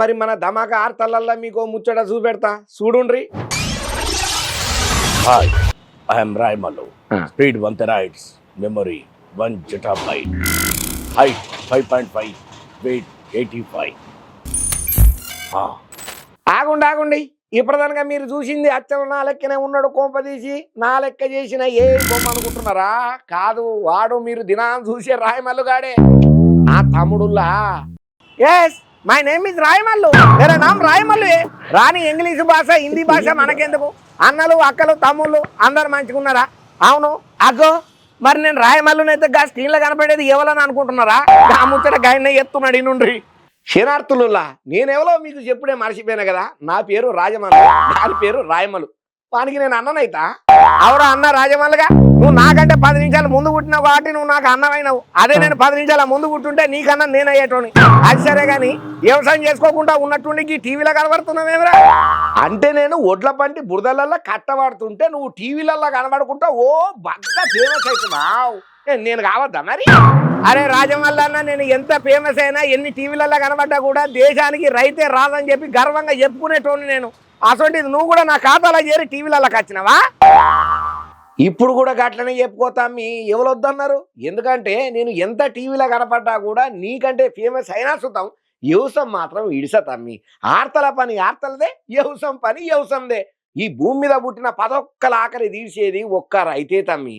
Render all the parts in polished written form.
మరి మన ధమాకా ఆర్తలల్లా మీకు ముచ్చట చూపెడతా చూడుండ్రి. Hi, I'm Rayamallu. Speed 1 terabytes, memory 1 zettabyte, height 5.5, weight 85. ఆగుండి ఇప్పటిదానిగా మీరు చూసింది అచ్చం నా లెక్కనే ఉన్నాడు కోంపదీసి నా లెక్క చేసిన ఏ బొమ్మ అనుకుంటున్నారా? కాదు, వాడు మీరు దినాన్ని చూసే రాయమల్లు గాడే నా తమ్ముడుల్లా. Yes, my name is Rayamallu. వేరే నామ్ రాయమల్లు. రాని ఇంగ్లీష్ భాష హిందీ భాష మనకెందుకు? అన్నలు అక్కలు తమ్ముళ్ళు అందరు మంచిగున్నారా? అవును అగ్గో, మరి నేను రాయమల్లునైతే గా స్క్రీన్లో కనపడేది ఎవలని అనుకుంటున్నారా? ఆ ముచ్చట గాయన ఎత్తున్నాడు నుండి శనార్థులులా. నేనెవరో మీకు చెప్పుడే మర్చిపోయినా కదా. నా పేరు రాజమల్లు, దాని పేరు రాయమల్లు. వానికి నేను అన్ననైతా? అవరా అన్న రాజమల్లుగా, నువ్వు నాకంటే 10 నిమిషాలు ముందు పుట్టినావు కాబట్టి నువ్వు నాకు అన్నమైనావు. అదే నేను 10 నిమిషాల ముందు పుట్టుంటే నీకన్నా నేను అయ్యేటోని. అది సరే కానీ వ్యవసాయం చేసుకోకుండా ఉన్నట్టుండి ఈ టీవీలో కనబడుతున్నావేమరా? అంటే నేను ఒడ్ల పంటి బురదలల్లో కట్టబడుతుంటే నువ్వు టీవీలల్లో కనబడుకుంటా ఓ బాగా ఫేమస్ అవుతున్నావు. నేను కావద్దా మరి? అరే రాజమల్లు అన్న, నేను ఎంత ఫేమస్ అయినా ఎన్ని టీవీలలో కనబడ్డా కూడా దేశానికి రైతే రాదని చెప్పి గర్వంగా చెప్పుకునేటోని నేను. అసలు నువ్వు కూడా నా ఖాతాలో చేరి టీవీలలోకి వచ్చినావా? ఇప్పుడు కూడా గట్లనే చెప్పుకోతా. మీ ఎవరొద్దన్నారు? ఎందుకంటే నేను ఎంత టీవీలో కనపడ్డా కూడా నీకంటే ఫేమస్ అయినా చూద్దాం. వ్యవసాయం మాత్రం ఇడిసతమ్మి. ఆర్తల పని ఆర్తలదే, వ్యవసాయం పని వ్యవసాయందే. ఈ భూమి మీద పుట్టిన 11 ఆఖరి తీసేది ఒక్క రైతే తమ్మి.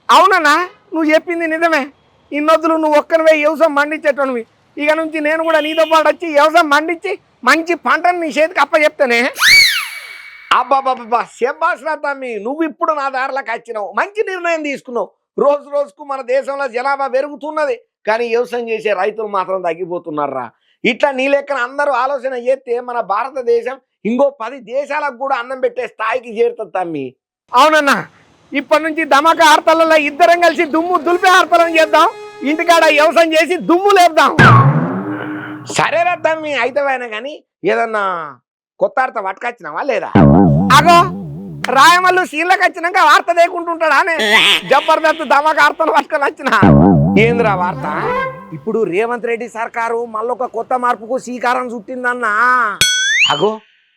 అవునన్నా, నువ్వు చెప్పింది నిజమే. ఇన్నొద్దులు నువ్వు ఒక్కనివే వ్యవసాయం మండించేటోనివి. ఇక నుంచి నేను కూడా నీతో పాటు వచ్చి వ్యవసాయం మండించి మంచి పంటను నీ చేతికి అప్ప చెప్తానే. అబ్బాబాబా, శబ్బాస్రా తమ్మి, నువ్వు ఇప్పుడు నా దారిలోకి వచ్చినావు. మంచి నిర్ణయం తీసుకున్నావు. రోజు రోజుకు మన దేశంలో జనాభా పెరుగుతున్నది, కానీ వ్యవసాయం చేసే రైతులు మాత్రం తగ్గిపోతున్నారా. ఇట్లా నీ లెక్కన అందరూ ఆలోచన చేస్తే మన భారతదేశం ఇంకో 10 దేశాలకు కూడా అన్నం పెట్టే స్థాయికి చేరుతుంది తమ్మి. అవునన్నా, ఇప్పటి నుంచి ధమాకా ఆర్తలలో ఇద్దరం కలిసి దుమ్ము దులిపే ఆర్తలను చేద్దాం. ఇంటికాడ వ్యవసాయం చేసి దుమ్ము లేపుదాం. సరేరా తమ్మి, అయితేవైనా కానీ ఏదన్నా కొత్త వార్త పట్టుకొచ్చినావా లేదా? అగో, రాయమల్లు సీన్లకు వచ్చినాక వార్త దేకుంటుంటాడా? జబర్దస్త్ ధమాకా ఆర్తలు పట్టుకొని వచ్చిన. ఏంద్రా వార్త? ఇప్పుడు రేవంత్ రెడ్డి సర్కారు మళ్ళొక కొత్త మార్పుకు శ్రీకారం చుట్టిందన్నా. అగో,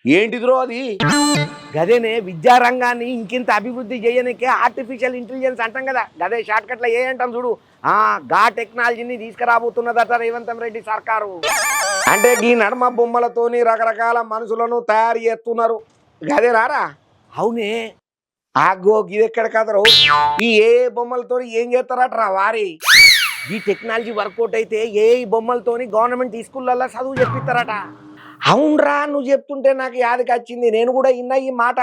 ఏంటిదిరో అది? గదేనే విద్యారంగాన్ని ఇంకింత అభివృద్ధి చేయనికే ఆర్టిఫిషియల్ ఇంటెలిజెన్స్ అంటాం కదా, గదే షార్ట్ కట్లో ఏ అంటాం చూడు. గా టెక్నాలజీని తీసుకురాబోతున్నదట రేవంత్ రెడ్డి సర్కారు. అంటే ఈ నడమ బొమ్మలతోని రకరకాల మనుషులను తయారు చేస్తున్నారు. గదే రారా? అవునే. ఆగో, గిదెక్కడ కదరు? ఈ ఏ బొమ్మలతో ఏం చేస్తారట వారి? ఈ టెక్నాలజీ వర్కౌట్ అయితే ఏ బొమ్మలతోని గవర్నమెంట్ స్కూళ్ళల్లో చదువు చెప్పిస్తారట. అవునరా, నువ్వు చెప్తుంటే నాకు యాదకి వచ్చింది. నేను కూడా విన్నా ఈ మాట.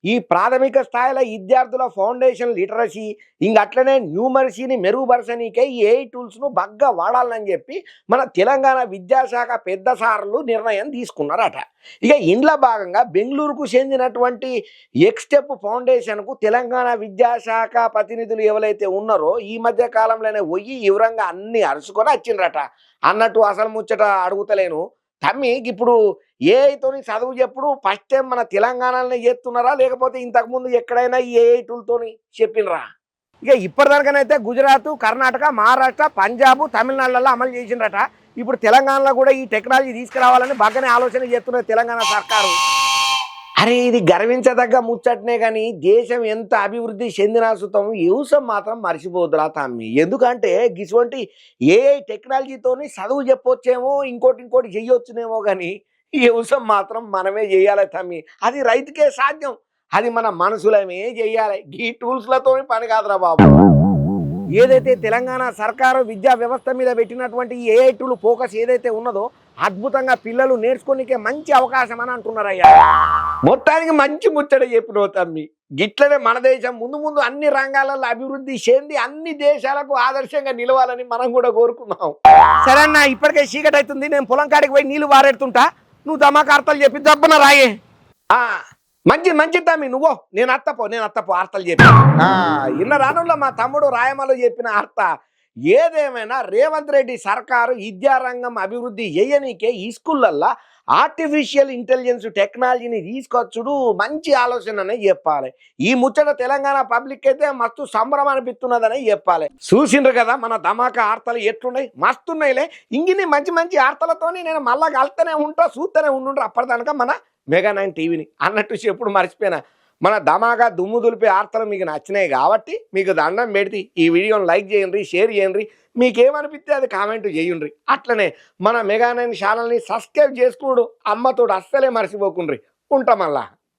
ఈ ప్రాథమిక స్థాయిలో విద్యార్థుల ఫౌండేషన్ లిటరసీ ఇంకట్లనే న్యూమరసీని మెరుగుపరచనీకే ఈ ఏఐ టూల్స్ను బాగా వాడాలని చెప్పి మన తెలంగాణ విద్యాశాఖ పెద్ద సార్లు నిర్ణయం తీసుకున్నారట. ఇక ఇంట్లో భాగంగా బెంగళూరుకు చెందినటువంటి ఎక్స్టెప్ ఫౌండేషన్కు తెలంగాణ విద్యాశాఖ ప్రతినిధులు ఎవరైతే ఉన్నారో ఈ మధ్య కాలంలోనే పోయి వివరంగా అన్ని అరుచుకొని వచ్చిండ్రట. అన్నట్టు అసలు ముచ్చట అడుగుతలేను తమ్మి, ఇప్పుడు ఏఐతోని చదువు చెప్పుడు ఫస్ట్ టైం మన తెలంగాణలోనే చేస్తున్నారా, లేకపోతే ఇంతకుముందు ఎక్కడైనా ఈ ఏఐ టూల్తోని చెప్పినరా? ఇక ఇప్పటిదానికనైతే గుజరాత్, కర్ణాటక, మహారాష్ట్ర, పంజాబ్, తమిళనాడులలో అమలు చేసిండ్రట. ఇప్పుడు తెలంగాణలో కూడా ఈ టెక్నాలజీ తీసుకురావాలని బాగానే ఆలోచన చేస్తున్నది తెలంగాణ సర్కారు. అరే, ఇది గర్వించదగ్గ ముచ్చటనే కానీ దేశం ఎంత అభివృద్ధి చెందినా సుతం వ్యవసాయం మాత్రం మర్చిపోదురా తమ్మి. ఎందుకంటే గిటువంటి ఏఐ టెక్నాలజీతోని చదువు చెప్పొచ్చేమో, ఇంకోటి చెయ్యొచ్చునేమో, కానీ వ్యవసాయం మాత్రం మనమే చేయాలి తమ్మి. అది రైతుకే సాధ్యం. అది మన మనసులమే చేయాలి. ఈ టూల్స్లతో పని కాదురా బాబు. ఏదైతే తెలంగాణ సర్కారు విద్యా వ్యవస్థ మీద పెట్టినటువంటి ఏఐ టూల్ ఫోకస్ ఏదైతే ఉన్నదో అద్భుతంగా పిల్లలు నేర్చుకోనికే మంచి అవకాశం అని అంటున్నారయ్యా. మొత్తానికి మంచి ముచ్చట చెప్పినవు తమ్మి. గిట్లనే మన దేశం ముందు ముందు అన్ని రంగాలలో అభివృద్ధి చెంది అన్ని దేశాలకు ఆదర్శంగా నిలవాలని మనం కూడా కోరుకున్నాం. సరే అన్న, ఇప్పటికే చీకటి అవుతుంది. నేను పొలం కాడికి పోయి నీళ్లు వారెడుతుంటా. నువ్వు ధమాకా అర్థాలు చెప్పి దబ్బున రాయే. మంచి తమ్మి, నువ్వు నేను అత్తపో ఆర్తలు చెప్పి ఇన్న రానుల్లో మా తమ్ముడు రాయమలో చెప్పిన అర్థ ఏదేమైనా రేవంత్ రెడ్డి సర్కారు విద్యారంగం అభివృద్ధి చేయనీకే ఈ స్కూళ్ళల్లో ఆర్టిఫిషియల్ ఇంటెలిజెన్స్ టెక్నాలజీని తీసుకొచ్చుడు మంచి ఆలోచననే చెప్పాలి. ఈ ముచ్చట తెలంగాణ పబ్లిక్ అయితే మస్తు సంబరం అనిపిస్తున్నదనే చెప్పాలి. చూసిండ్రు కదా మన ధమాకా ఆర్తలు ఎట్లున్నాయి, మస్తున్నాయిలే. ఇంగిన్ని మంచి మంచి ఆర్తలతోని నేను మళ్ళా కలుతూనే ఉంటా, చూస్తూనే ఉండుండ్రు అప్పటిదానిక మన మెగా9 టీవీని అన్నట్టు చెప్పుడు మర్చిపోయినా. మన ధమాగా దుమ్ము దులిపే ఆర్తలు మీకు నచ్చినాయి కాబట్టి మీకు దండం పెడితే ఈ వీడియోని లైక్ చేయండి, షేర్ చేయండి, మీకేమనిపిస్తే అది కామెంట్ చేయండి. అట్లనే మన మెగా9 ఛానల్ని సబ్స్క్రైబ్ చేసుకోడు అమ్మతోడు అస్సలే మర్చిపోకుండ్రి. ఉంటామల్లా.